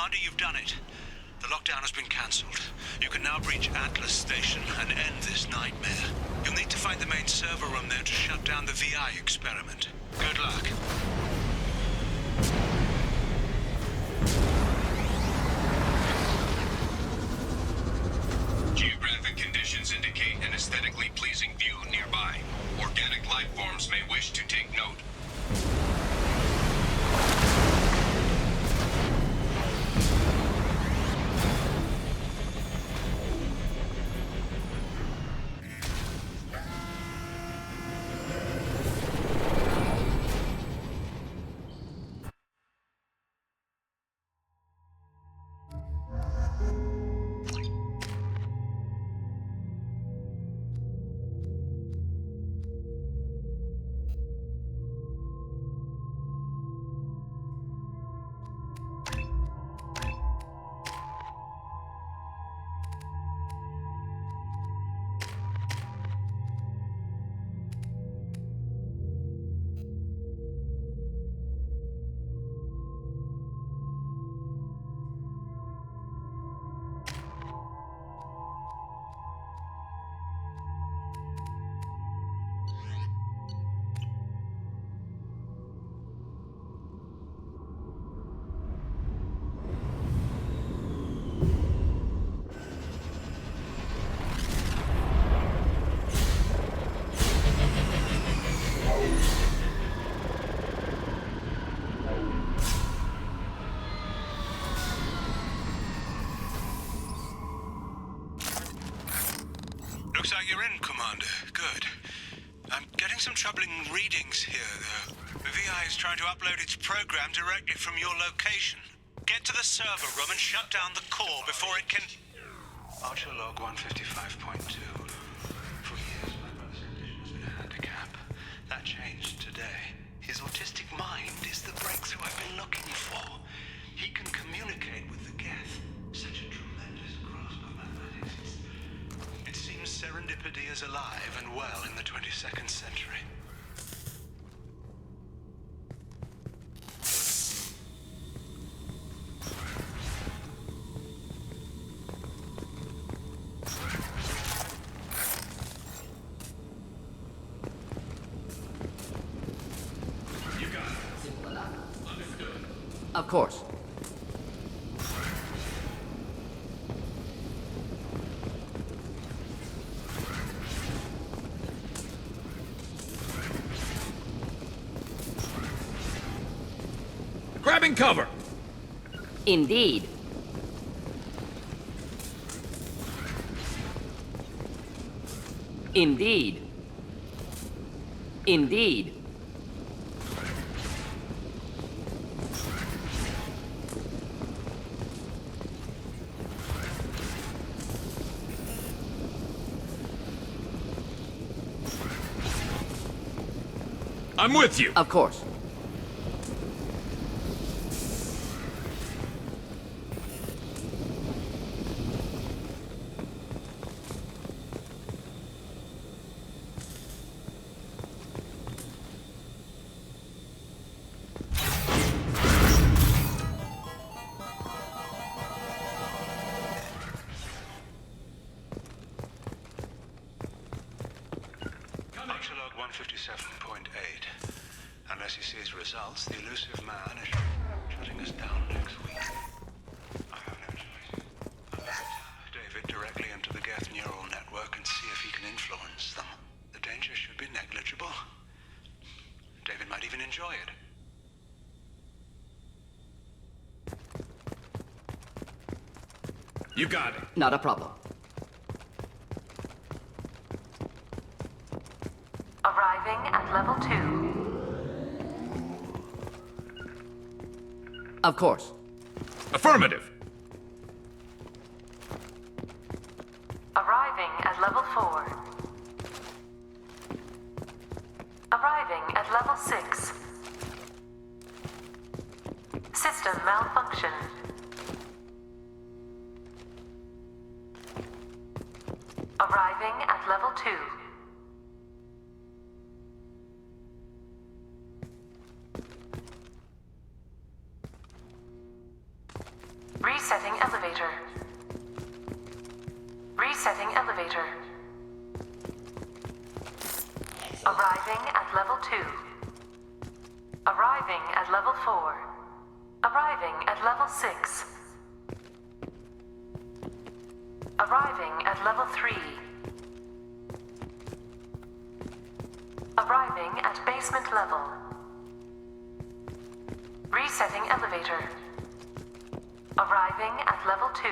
Commander, you've done it. The lockdown has been cancelled. You can now breach Atlas Station and end this nightmare. You'll need to find the main server room there to shut down the VI experiment. Good luck. Geographic conditions indicate an aesthetically pleasing view nearby. Organic life forms may wish to take note. Looks like you're in, Commander. Good. I'm getting some troubling readings here, though. The VI is trying to upload its program directly from your location. Get to the server room and shut down the core before it can... Archer log 155.2. For years, my brother's condition has been a handicap. That changed today. His autistic mind is the breakthrough I've been looking for. He can communicate with the Geth. Such a tremendous grasp of mathematics. It seems serendipity is alive and well in the 22nd century. Of course. Grabbing cover! Indeed. Indeed. Indeed. I'm with you! Of course. Archer log 157.8. Unless he sees results, the elusive man is shutting us down next week. I have no choice. I'll tap David directly into the Geth neural network and see if he can influence them. The danger should be negligible. David might even enjoy it. You got it. Not a problem. Arriving at level 2. Of course. Affirmative. Arriving at level 4. Arriving at level 6. System malfunction. Arriving at level 2. Resetting elevator. Resetting elevator. Arriving at level 2. Arriving at level 4. Arriving at level 6. Arriving at level 3. Arriving at basement level. Resetting elevator. Arriving at level 2.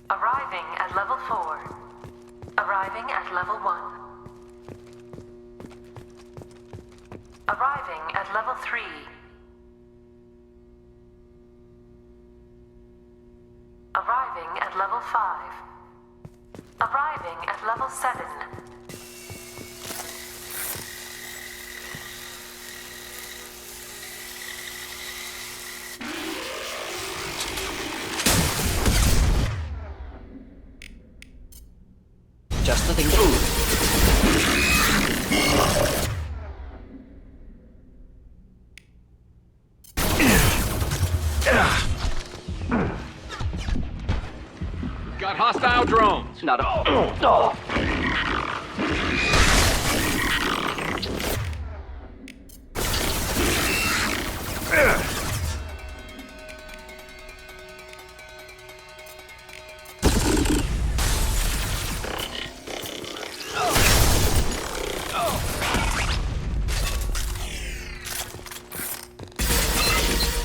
Arriving at level 4. Arriving at level 1. Arriving at level 3. Arriving at level 5. Arriving at level 7. Just the thing to do. Got hostile drones. Not all.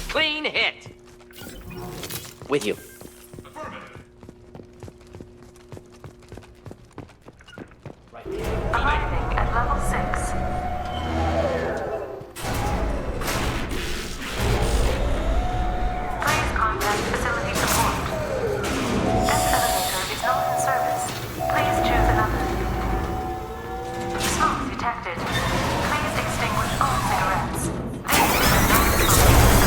Clean hit. With you. Arriving at level 6. Please contact facility support. This elevator is not in service. Please choose another. Smoke detected. Please extinguish all cigarettes. This is a non-smoking facility.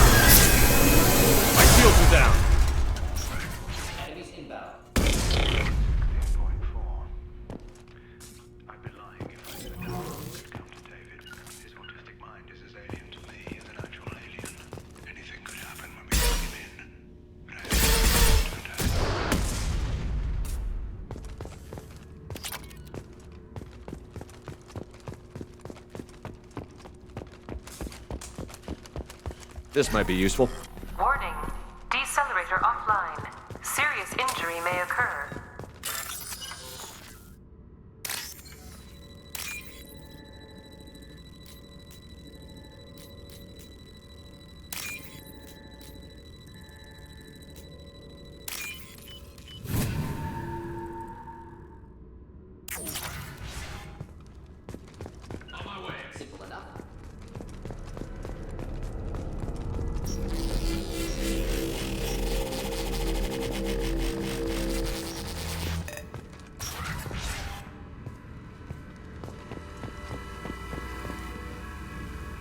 My shields are down. Enemies inbound. I'd be lying if I said no. Come to David. His autistic mind is as alien to me as an actual alien. Anything could happen when we bring him in. But I don't have. This might be useful. Warning. Decelerator offline. Serious injury may occur. On my way. Simple enough.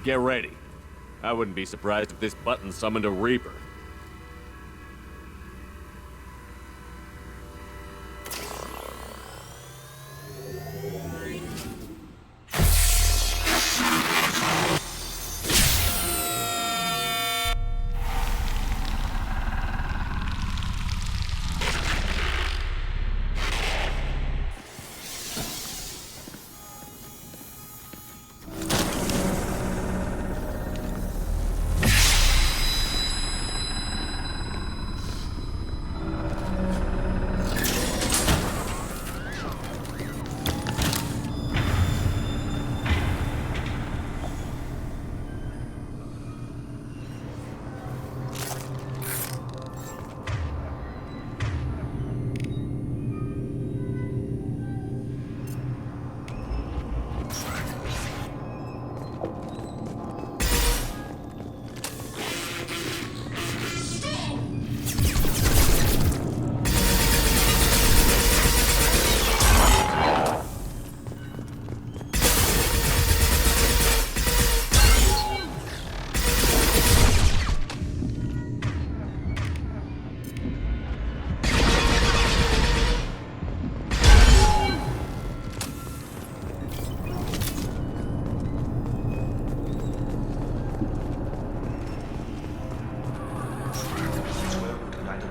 Get ready. I wouldn't be surprised if this button summoned a Reaper.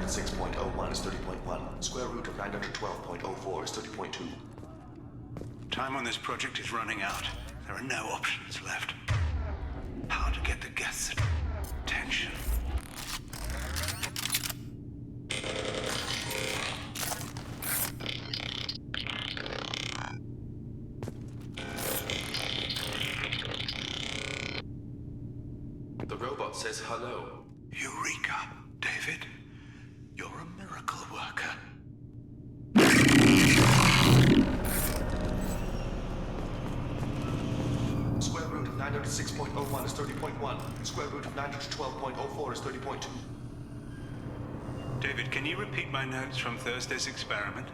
906.0 minus 30.1. Square root of 912.04 is 30.2. Time on this project is running out. There are no options left. How to get the guests' attention? The robot says hello. Eureka, David. You're a miracle worker. Square root of 906.01 is 30.1. Square root of 912.04 is 30.2. David, can you repeat my notes from Thursday's experiment?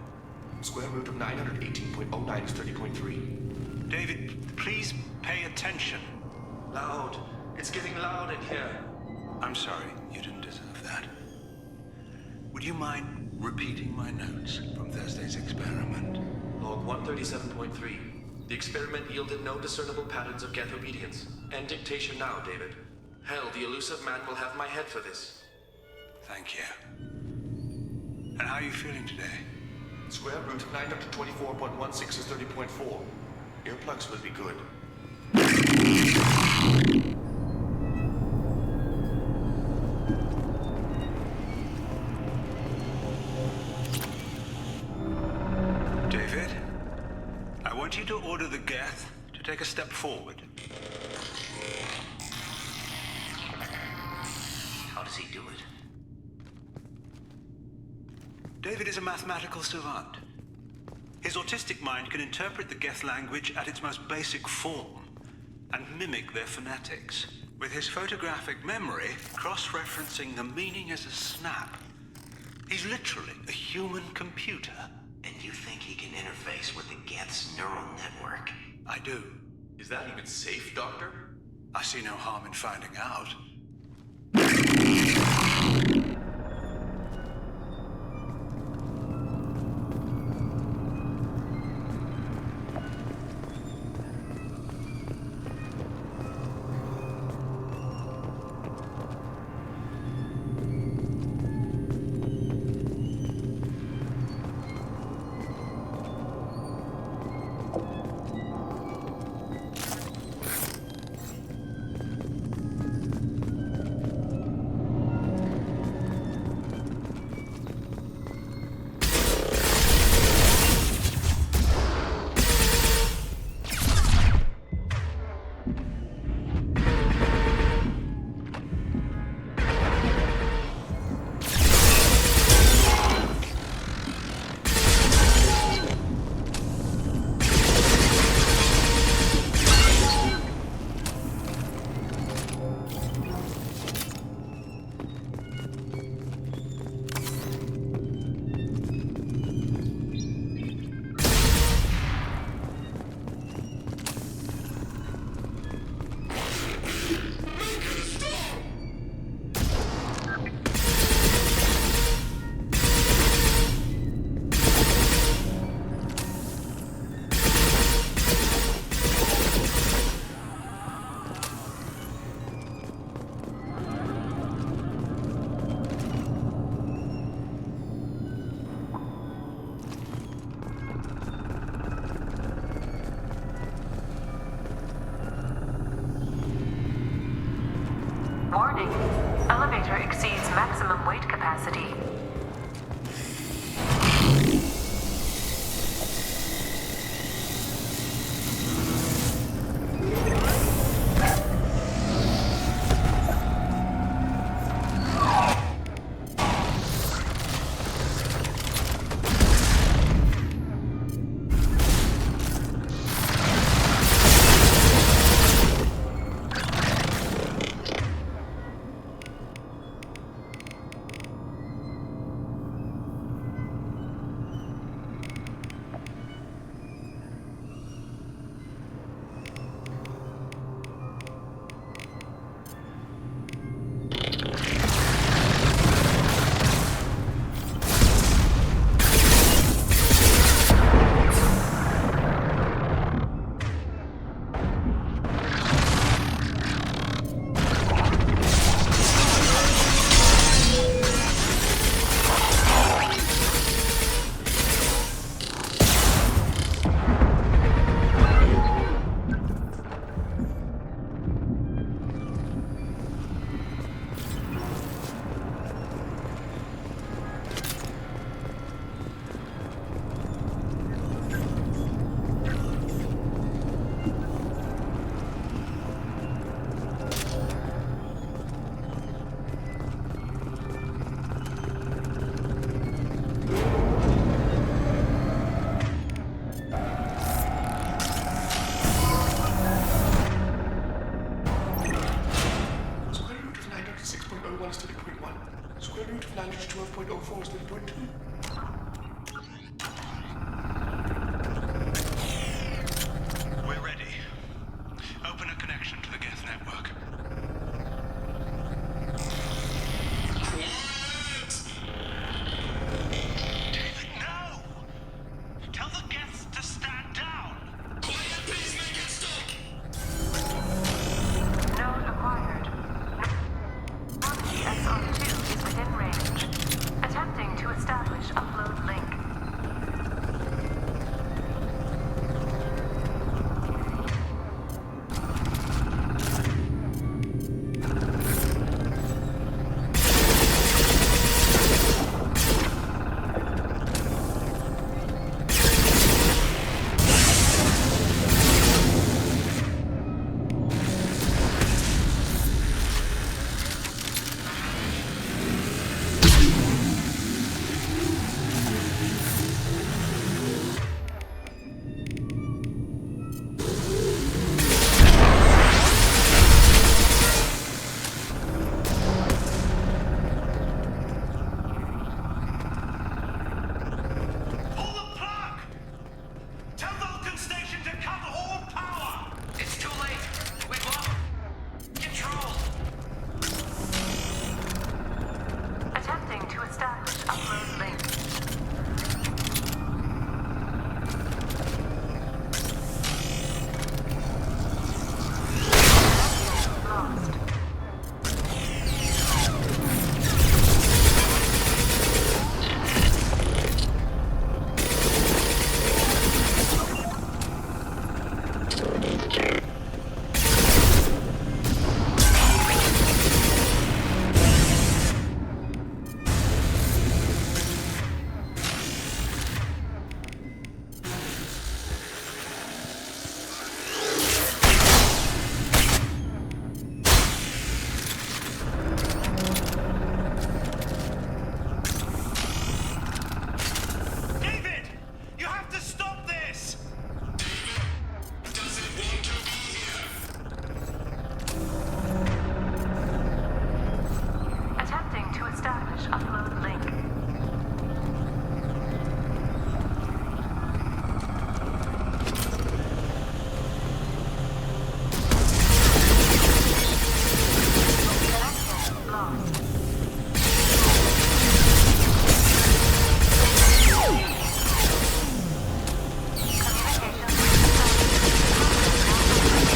Square root of 918.09 is 30.3. David, please pay attention. Loud. It's getting loud in here. I'm sorry, you didn't deserve that. Would you mind repeating my notes from Thursday's experiment? Log 137.3. The experiment yielded no discernible patterns of geth obedience. End dictation now, David. Hell, the elusive man will have my head for this. Thank you. And how are you feeling today? Square root of 924.16 is 30.4. Earplugs would be good. David, I want you to order the geth to take a step forward. How does he do it? David is a mathematical savant. His autistic mind can interpret the geth language at its most basic form and mimic their phonetics, with his photographic memory cross-referencing the meaning as a snap. He's literally a human computer. And you think he can interface with the geth's neural network? I do. Is that even safe, Doctor? I see no harm in finding out. Warning. Elevator exceeds maximum weight capacity. -12.04/2. We're ready. Open a connection to the Geth network. David, no! Tell the Geths to stand down! Node acquired. SR2 is within range. Attempting to establish upload link. Pull the plug! Tell Vulcan Station to cut all power! It's too late. We've lost control. Attempting to establish upload link. Lost. David! You have to stop this! Doesn't want to be here. Attempting to establish upload link. Connection lost.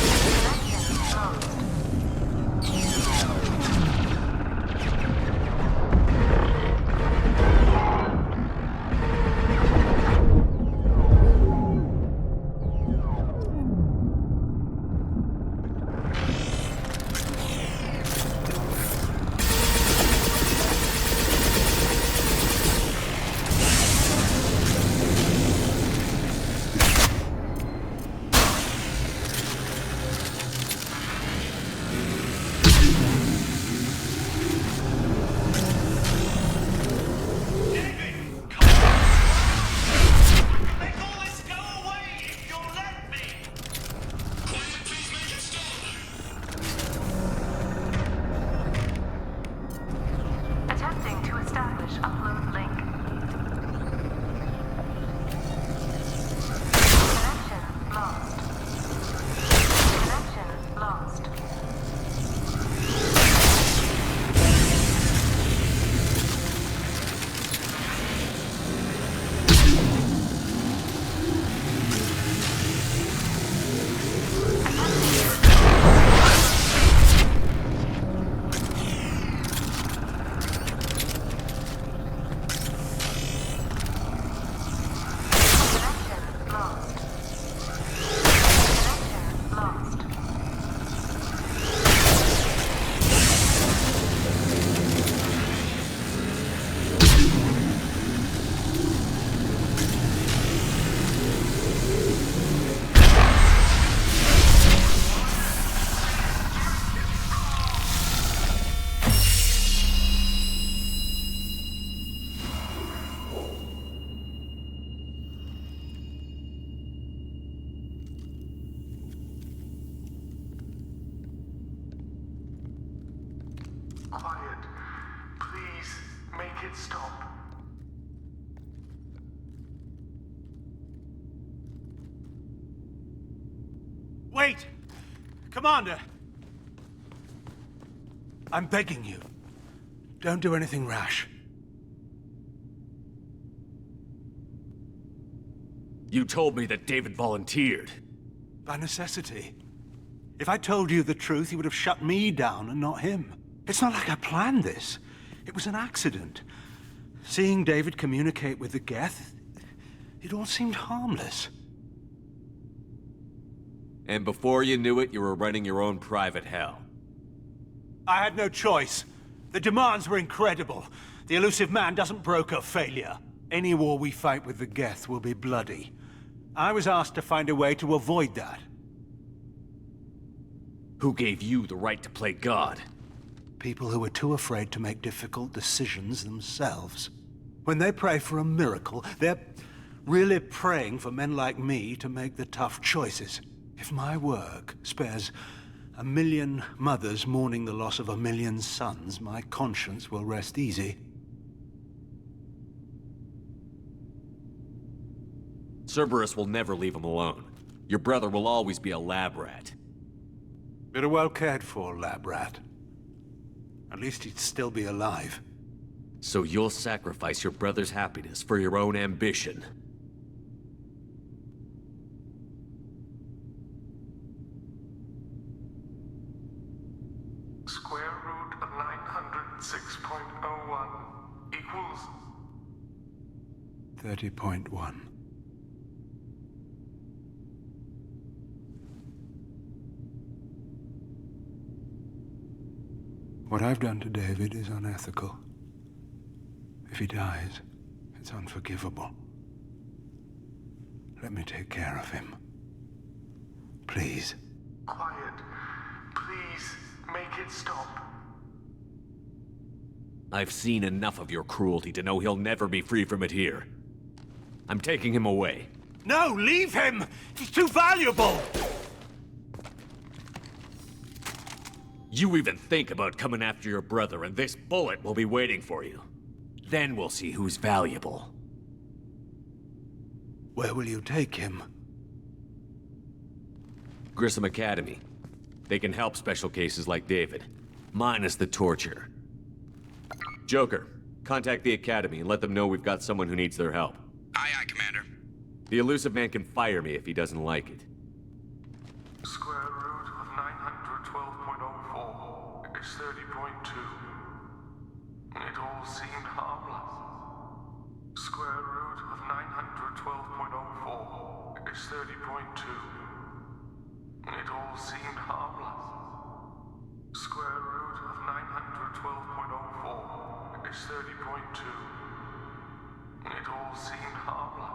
Connection lost. David! Come on! Make all this go away if you'll let me! Quiet, please make it stop. Attempting to establish upload link. Connection lost. Connection lost. stop. Wait! Commander! I'm begging you. Don't do anything rash. You told me that David volunteered. By necessity. If I told you the truth, he would have shut me down and not him. It's not like I planned this. It was an accident. Seeing David communicate with the Geth, it all seemed harmless. And before you knew it, you were running your own private hell. I had no choice. The demands were incredible. The elusive man doesn't broker failure. Any war we fight with the Geth will be bloody. I was asked to find a way to avoid that. Who gave you the right to play God? People who are too afraid to make difficult decisions themselves. When they pray for a miracle, they're really praying for men like me to make the tough choices. If my work spares 1 million mothers mourning the loss of 1 million sons, my conscience will rest easy. Cerberus will never leave him alone. Your brother will always be a lab rat. You're a well cared for lab rat. At least he'd still be alive. So you'll sacrifice your brother's happiness for your own ambition. Square root of 906.01 equals 30.1. What I've done to David is unethical. If he dies, it's unforgivable. Let me take care of him. Please. quiet. Please, make it stop. I've seen enough of your cruelty to know he'll never be free from it here. I'm taking him away. No, leave him! He's too valuable! You even think about coming after your brother, and this bullet will be waiting for you. Then we'll see who's valuable. Where will you take him? Grissom Academy. They can help special cases like David, minus the torture. Joker, contact the Academy and let them know we've got someone who needs their help. Aye, aye, Commander. The elusive man can fire me if he doesn't like it. Square root of 912.04 is 30.2. It all seemed harmless. Square root of 912.04 is 30.2. It all seemed harmless. Square root of 912.04 is 30.2. It all seemed harmless.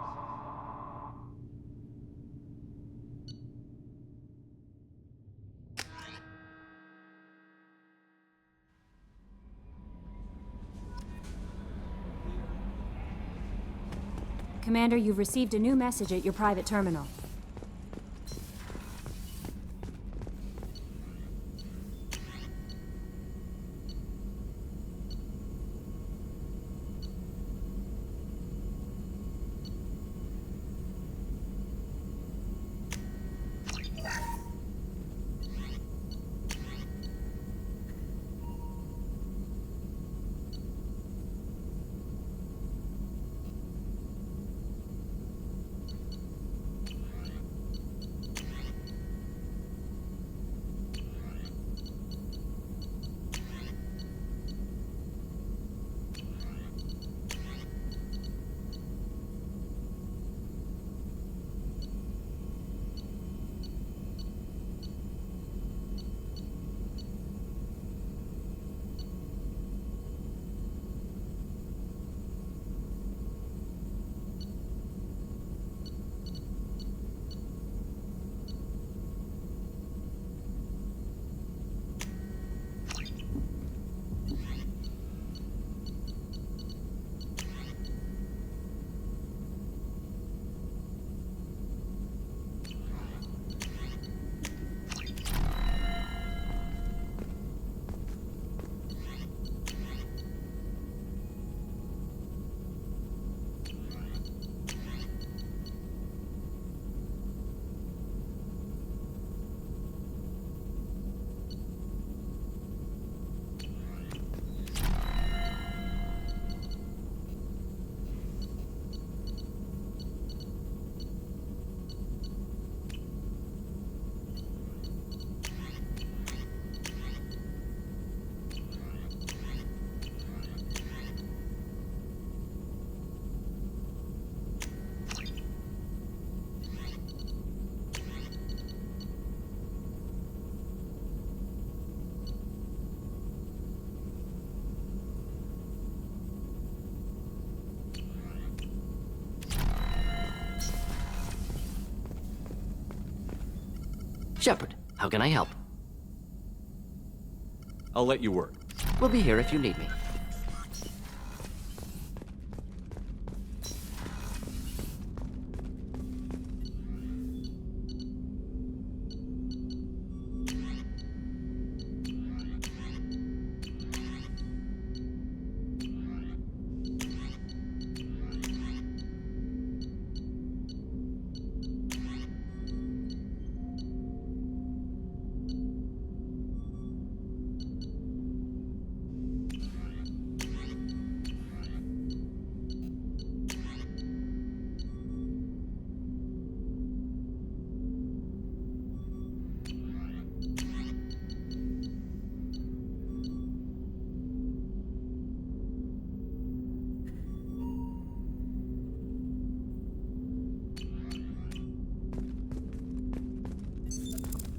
Commander, you've received a new message at your private terminal. Shepard, how can I help? I'll let you work. We'll be here if you need me.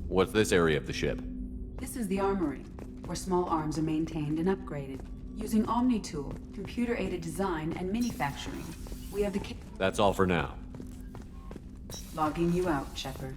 What's this area of the ship? This is the armory, where small arms are maintained and upgraded. Using Omni-Tool, computer-aided design, and manufacturing, we have the That's all for now. Logging you out, Shepard.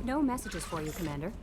No messages for you, Commander.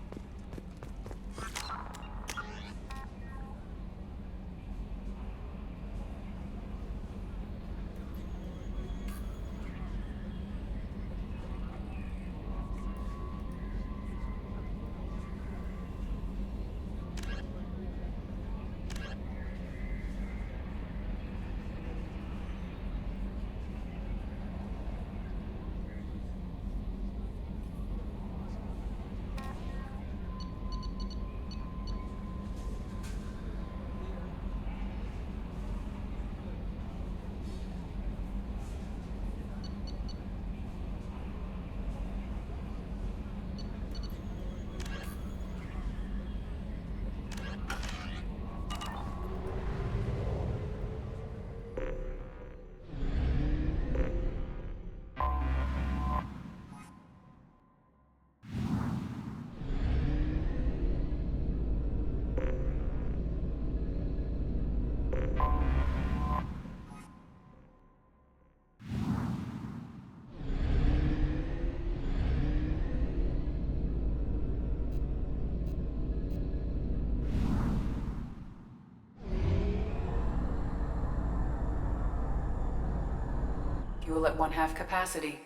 Fuel at 1/2 capacity.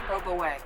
Probe away.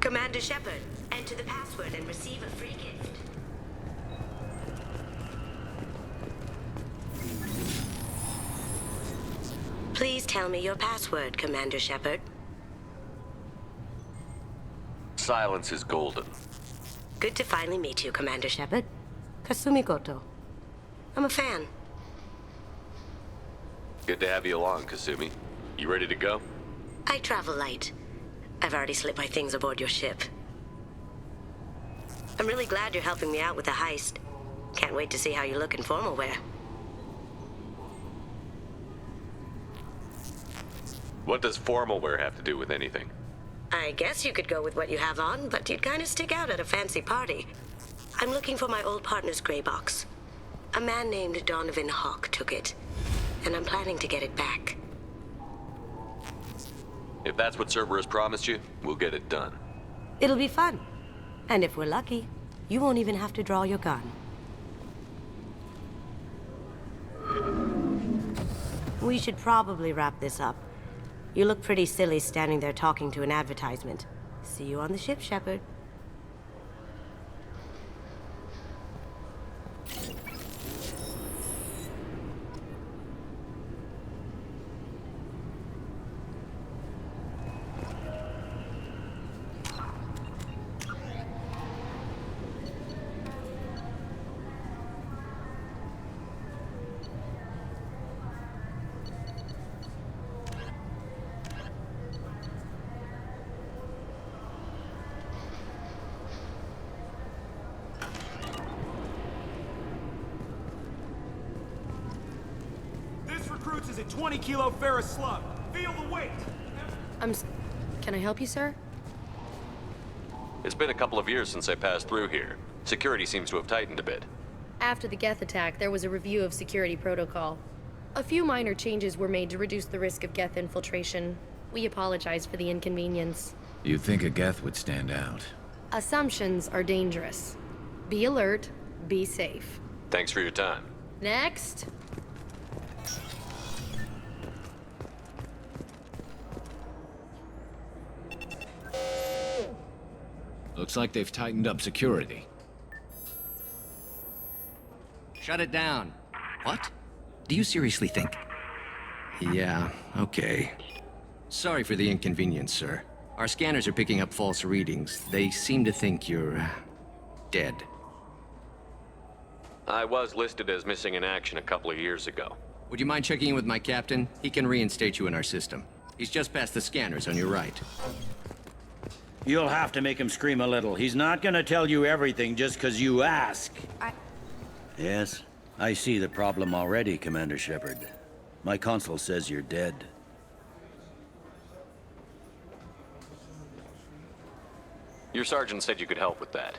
Commander Shepard, enter the password and receive a free gift. Please tell me your password, Commander Shepard. Silence is golden. Good to finally meet you, Commander Shepard. Kasumi Goto. I'm a fan. Good to have you along, Kasumi. You ready to go? I travel light. I've already slipped my things aboard your ship. I'm really glad you're helping me out with the heist. Can't wait to see how you look in formal wear. What does formal wear have to do with anything? I guess you could go with what you have on, but you'd kind of stick out at a fancy party. I'm looking for my old partner's gray box. A man named Donovan Hawk took it, and I'm planning to get it back. If that's what Cerberus promised you, we'll get it done. It'll be fun. And if we're lucky, you won't even have to draw your gun. We should probably wrap this up. You look pretty silly standing there talking to an advertisement. See you on the ship, Shepard. recruits is a 20-kilo ferrous slug. Feel the weight. Can I help you, sir? It's been a couple of years since I passed through here. Security seems to have tightened a bit. After the Geth attack, there was a review of security protocol. A few minor changes were made to reduce the risk of Geth infiltration. We apologize for the inconvenience. You'd think a Geth would stand out. Assumptions are dangerous. Be alert, be safe. Thanks for your time. Next. Looks like they've tightened up security. Shut it down. What? Do you seriously think? Yeah, okay. Sorry for the inconvenience, sir. Our scanners are picking up false readings. They seem to think you're dead. I was listed as missing in action a couple of years ago. Would you mind checking in with my captain? He can reinstate you in our system. He's just past the scanners on your right. You'll have to make him scream a little. He's not gonna tell you everything just 'cause you ask. Yes, I see the problem already, Commander Shepard. My console says you're dead. Your sergeant said you could help with that.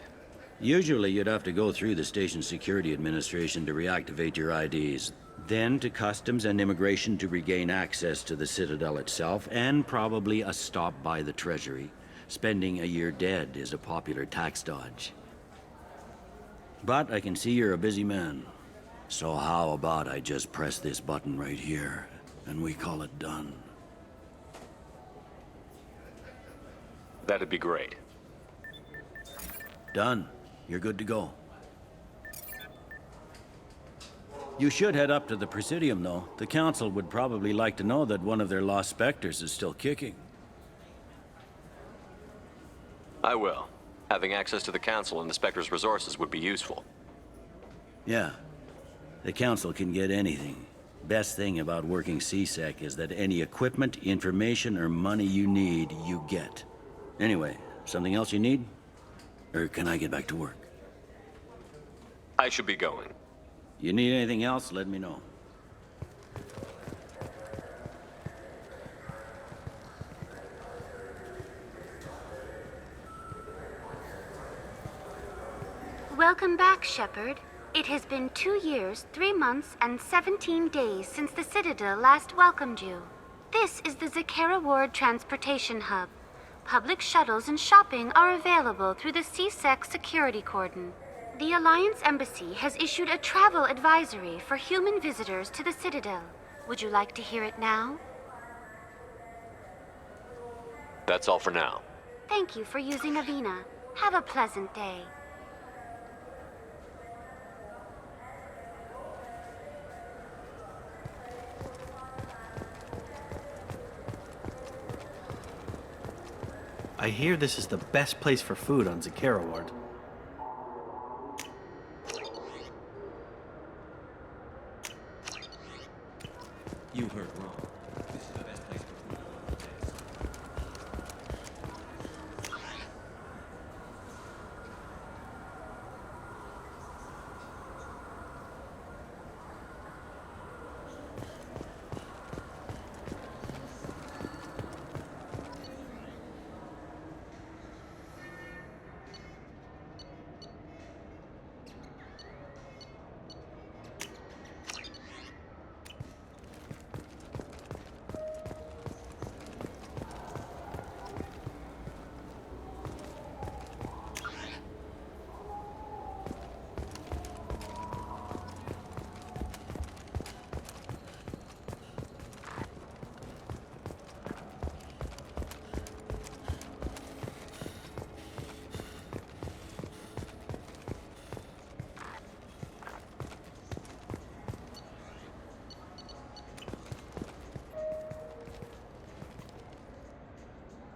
Usually you'd have to go through the station security administration to reactivate your IDs, then to customs and immigration to regain access to the Citadel itself, and probably a stop by the Treasury. Spending a year dead is a popular tax dodge. But I can see you're a busy man. So how about I just press this button right here, and we call it done? That'd be great. Done. You're good to go. You should head up to the Presidium, though. The Council would probably like to know that one of their lost Spectres is still kicking. I will. Having access to the Council and the Spectre's resources would be useful. Yeah. The Council can get anything. Best thing about working CSEC is that any equipment, information, or money you need, you get. Anyway, something else you need? Or can I get back to work? I should be going. You need anything else, let me know. Welcome back, Shepard. It has been 2 years, 3 months, and 17 days since the Citadel last welcomed you. This is the Zakera Ward Transportation Hub. Public shuttles and shopping are available through the CSEC security cordon. The Alliance Embassy has issued a travel advisory for human visitors to the Citadel. Would you like to hear it now? That's all for now. Thank you for using Avina. Have a pleasant day. I hear this is the best place for food on Zakera Ward. You heard wrong. This is the best place for food.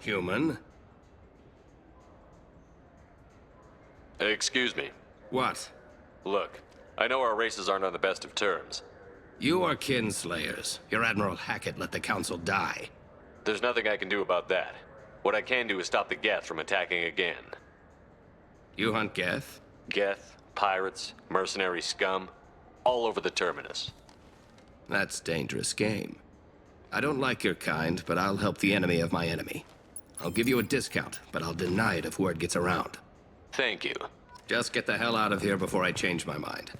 Human? Excuse me. What? Look, I know our races aren't on the best of terms. You are kinslayers. Your Admiral Hackett let the Council die. There's nothing I can do about that. What I can do is stop the Geth from attacking again. You hunt Geth? Geth, pirates, mercenary scum, all over the Terminus. That's dangerous game. I don't like your kind, but I'll help the enemy of my enemy. I'll give you a discount, but I'll deny it if word gets around. Thank you. Just get the hell out of here before I change my mind.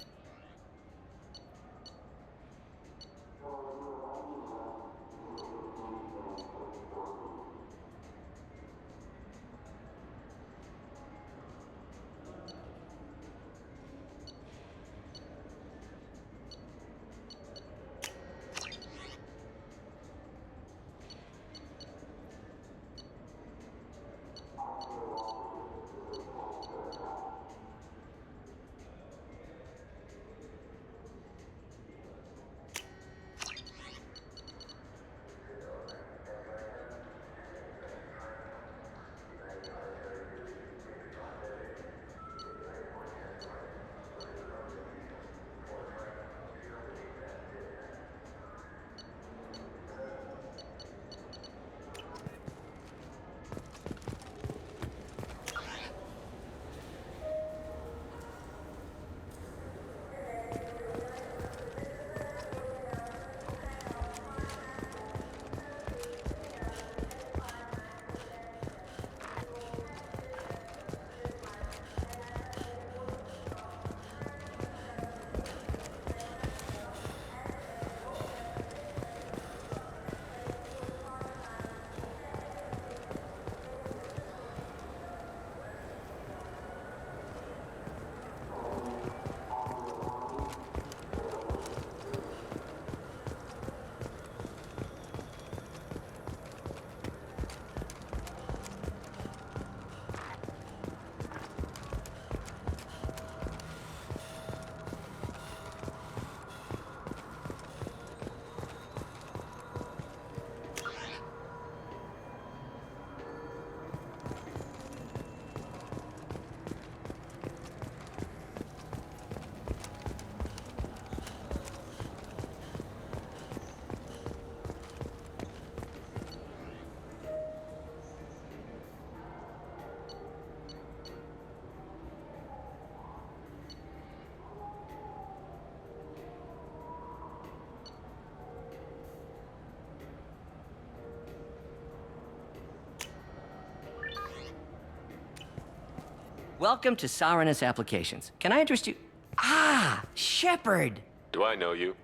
Welcome to Saranus Applications. Can I interest you? Ah, Shepard! Do I know you?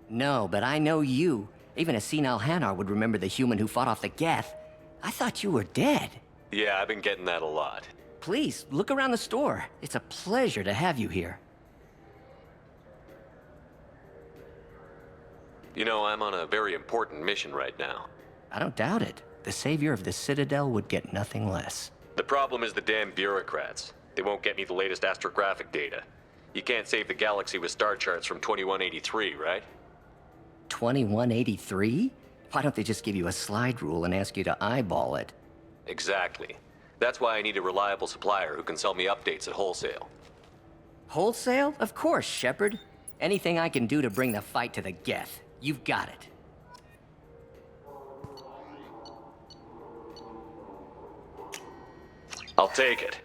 No, but I know you. Even a senile Hanar would remember the human who fought off the Geth. I thought you were dead. Yeah, I've been getting that a lot. Please, look around the store. It's a pleasure to have you here. You know, I'm on a very important mission right now. I don't doubt it. The savior of the Citadel would get nothing less. The problem is the damn bureaucrats. They won't get me the latest astrographic data. You can't save the galaxy with star charts from 2183, right? 2183? Why don't they just give you a slide rule and ask you to eyeball it? Exactly. That's why I need a reliable supplier who can sell me updates at wholesale. Wholesale? Of course, Shepard. Anything I can do to bring the fight to the Geth. You've got it. I'll take it.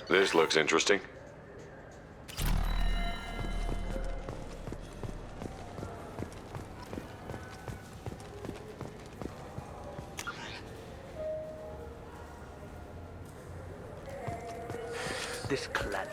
This looks interesting. This clan.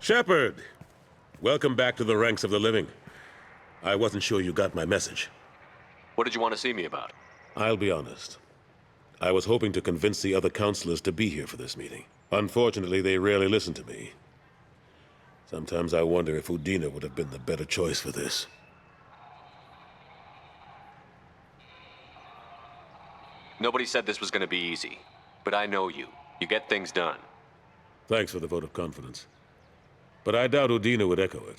Shepard! Welcome back to the ranks of the living. I wasn't sure you got my message. What did you want to see me about? I'll be honest. I was hoping to convince the other counselors to be here for this meeting. Unfortunately, they rarely listen to me. Sometimes I wonder if Udina would have been the better choice for this. Nobody said this was going to be easy, but I know you. You get things done. Thanks for the vote of confidence. But I doubt Udina would echo it.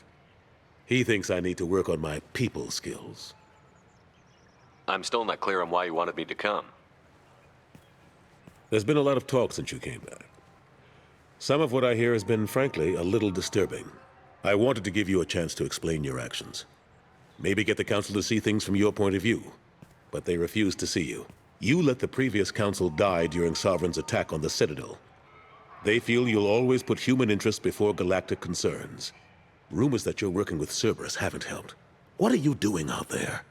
He thinks I need to work on my people skills. I'm still not clear on why you wanted me to come. There's been a lot of talk since you came back. Some of what I hear has been, frankly, a little disturbing. I wanted to give you a chance to explain your actions. Maybe get the council to see things from your point of view. But they refused to see you. You let the previous council die during Sovereign's attack on the Citadel. They feel you'll always put human interests before galactic concerns. Rumors that you're working with Cerberus haven't helped. What are you doing out there?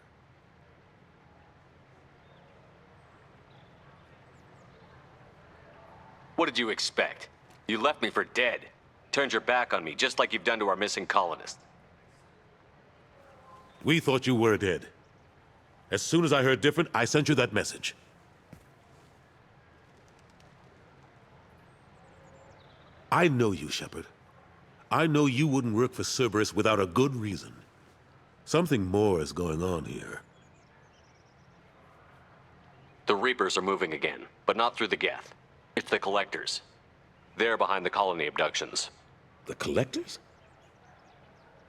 What did you expect? You left me for dead. Turned your back on me, just like you've done to our missing colonists. We thought you were dead. As soon as I heard different, I sent you that message. I know you, Shepard. I know you wouldn't work for Cerberus without a good reason. Something more is going on here. The Reapers are moving again, but not through the Geth. It's the Collectors. They're behind the colony abductions. The Collectors?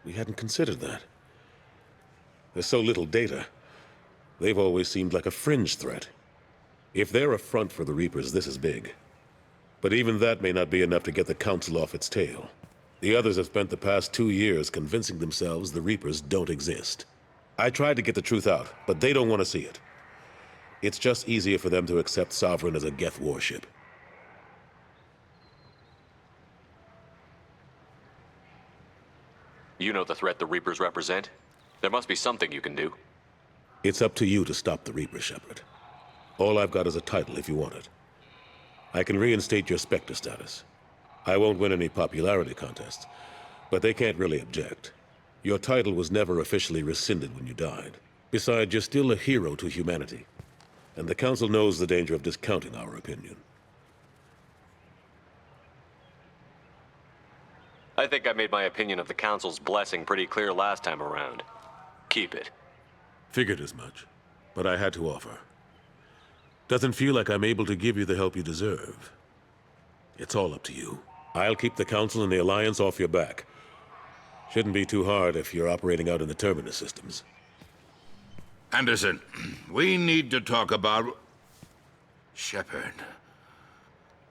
We hadn't considered that. There's so little data. They've always seemed like a fringe threat. If they're a front for the Reapers, this is big. But even that may not be enough to get the Council off its tail. The others have spent the past 2 years convincing themselves the Reapers don't exist. I tried to get the truth out, but they don't want to see it. It's just easier for them to accept Sovereign as a Geth warship. You know the threat the Reapers represent? There must be something you can do. It's up to you to stop the Reaper, Shepard. All I've got is a title if you want it. I can reinstate your Spectre status. I won't win any popularity contests, but they can't really object. Your title was never officially rescinded when you died. Besides, you're still a hero to humanity. And the Council knows the danger of discounting our opinion. I think I made my opinion of the Council's blessing pretty clear last time around. Keep it. Figured as much, but I had to offer. Doesn't feel like I'm able to give you the help you deserve. It's all up to you. I'll keep the Council and the Alliance off your back. Shouldn't be too hard if you're operating out in the Terminus systems. Anderson, we need to talk about... Shepard,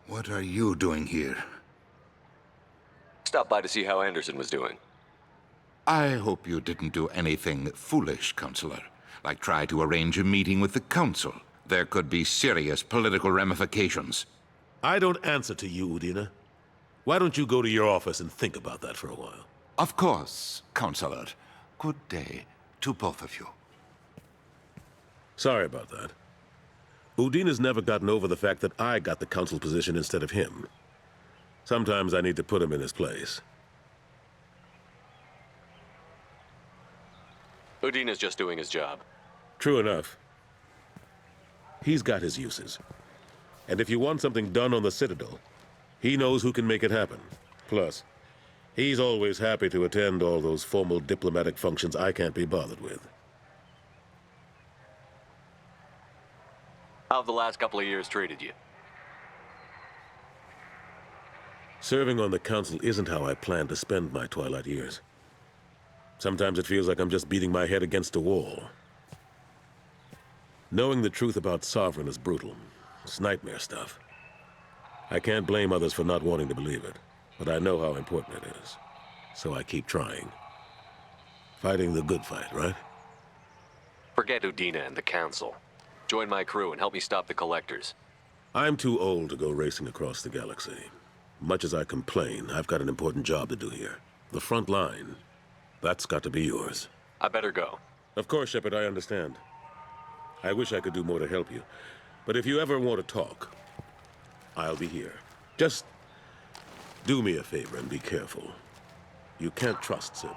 what are you doing here? Stopped by to see how Anderson was doing. I hope you didn't do anything foolish, Counselor, like try to arrange a meeting with the Council. There could be serious political ramifications. I don't answer to you, Udina. Why don't you go to your office and think about that for a while? Of course, Counselor. Good day to both of you. Sorry about that. Udina's never gotten over the fact that I got the Council position instead of him. Sometimes I need to put him in his place. Udina's just doing his job. True enough. He's got his uses. And if you want something done on the Citadel, he knows who can make it happen. Plus, he's always happy to attend all those formal diplomatic functions I can't be bothered with. How have the last couple of years treated you? Serving on the Council isn't how I plan to spend my twilight years. Sometimes it feels like I'm just beating my head against a wall. Knowing the truth about Sovereign is brutal. It's nightmare stuff. I can't blame others for not wanting to believe it, but I know how important it is. So I keep trying. Fighting the good fight, right? Forget Udina and the Council. Join my crew and help me stop the Collectors. I'm too old to go racing across the galaxy. Much as I complain, I've got an important job to do here. The front line. That's got to be yours. I better go. Of course, Shepard, I understand. I wish I could do more to help you. But if you ever want to talk, I'll be here. Just do me a favor and be careful. You can't trust Cerberus.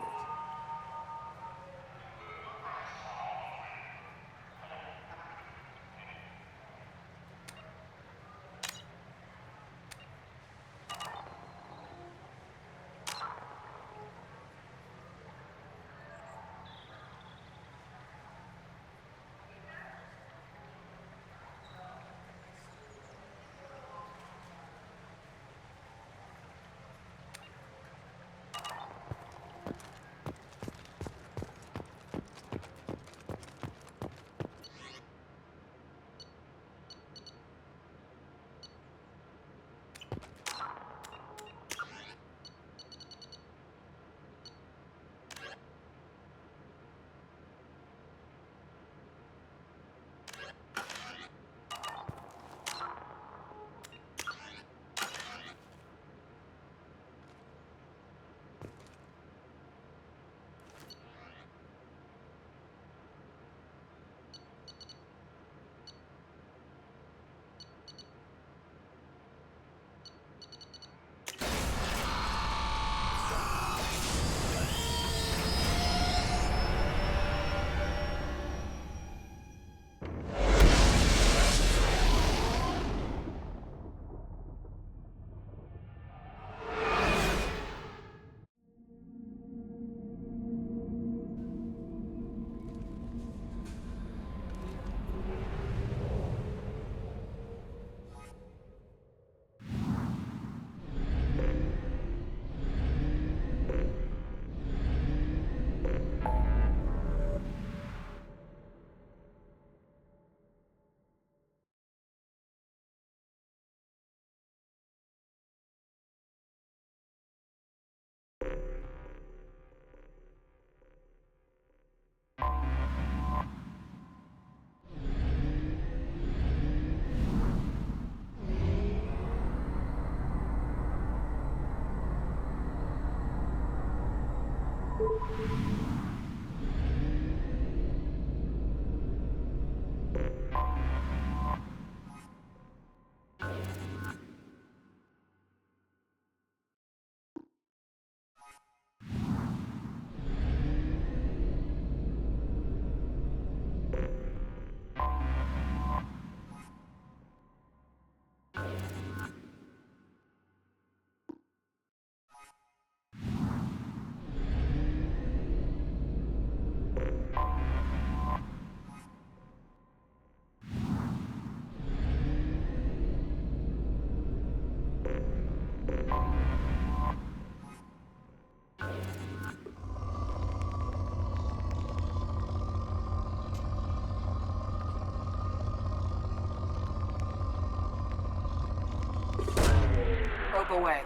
Warp away.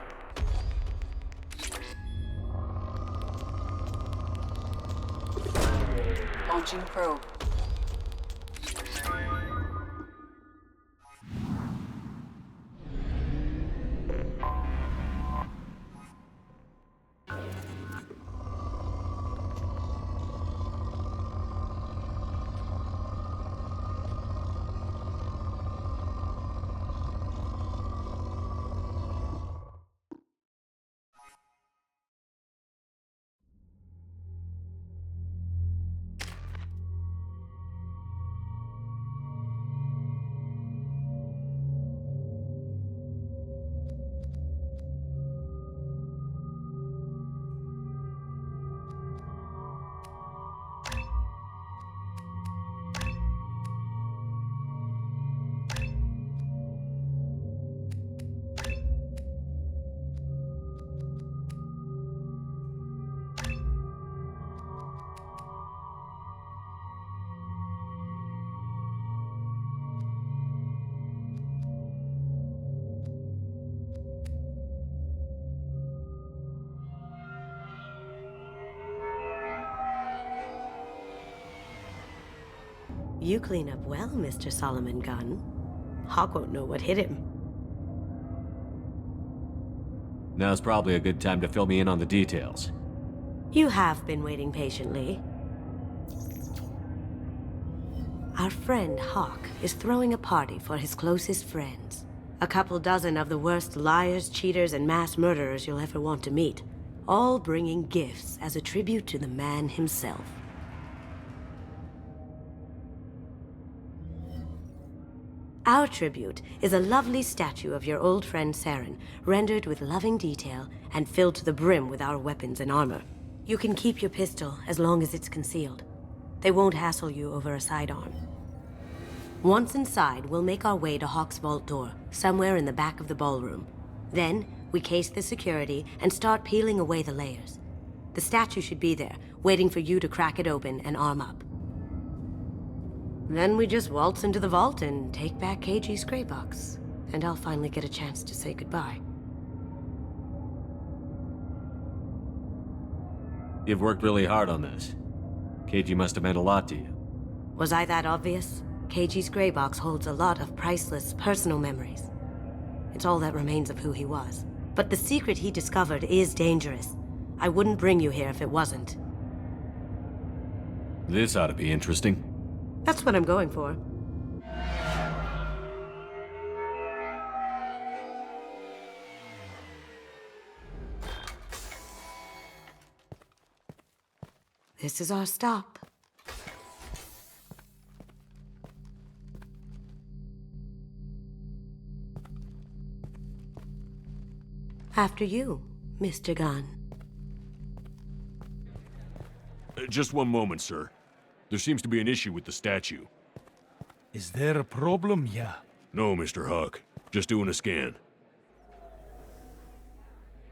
Launching probe. You clean up well, Mr. Solomon Gunn. Hawk won't know what hit him. Now's probably a good time to fill me in on the details. You have been waiting patiently. Our friend Hawk is throwing a party for his closest friends. A couple dozen of the worst liars, cheaters, and mass murderers you'll ever want to meet. All bringing gifts as a tribute to the man himself. Our tribute is a lovely statue of your old friend Saren, rendered with loving detail and filled to the brim with our weapons and armor. You can keep your pistol as long as it's concealed. They won't hassle you over a sidearm. Once inside, we'll make our way to Hawk's vault door, somewhere in the back of the ballroom. Then, we case the security and start peeling away the layers. The statue should be there, waiting for you to crack it open and arm up. Then we just waltz into the vault and take back KG's gray box. And I'll finally get a chance to say goodbye. You've worked really hard on this. KG must have meant a lot to you. Was I that obvious? KG's gray box holds a lot of priceless personal memories. It's all that remains of who he was. But the secret he discovered is dangerous. I wouldn't bring you here if it wasn't. This ought to be interesting. That's what I'm going for. This is our stop. After you, Mr. Gunn. Just one moment, sir. There seems to be an issue with the statue. Is there a problem here? No, Mr. Hawk. Just doing a scan.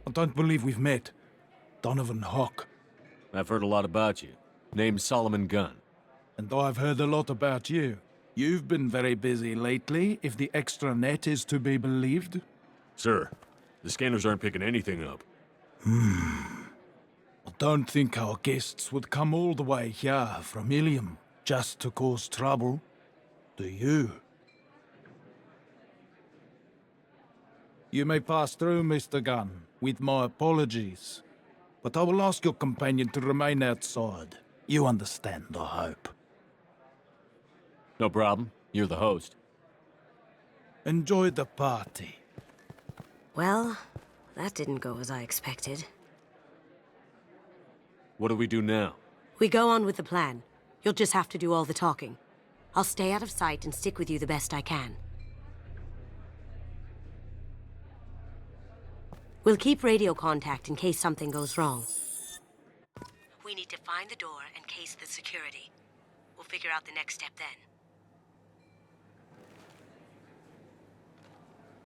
I don't believe we've met. Donovan Hawk. I've heard a lot about you. Name's Solomon Gunn. And I've heard a lot about you. You've been very busy lately, if the extranet is to be believed. Sir, the scanners aren't picking anything up. I don't think our guests would come all the way here from Ilium just to cause trouble. Do you? You may pass through, Mr. Gunn, with my apologies. But I will ask your companion to remain outside. You understand, I hope. No problem. You're the host. Enjoy the party. Well, that didn't go as I expected. What do we do now? We go on with the plan. You'll just have to do all the talking. I'll stay out of sight and stick with you the best I can. We'll keep radio contact in case something goes wrong. We need to find the door and case the security. We'll figure out the next step then.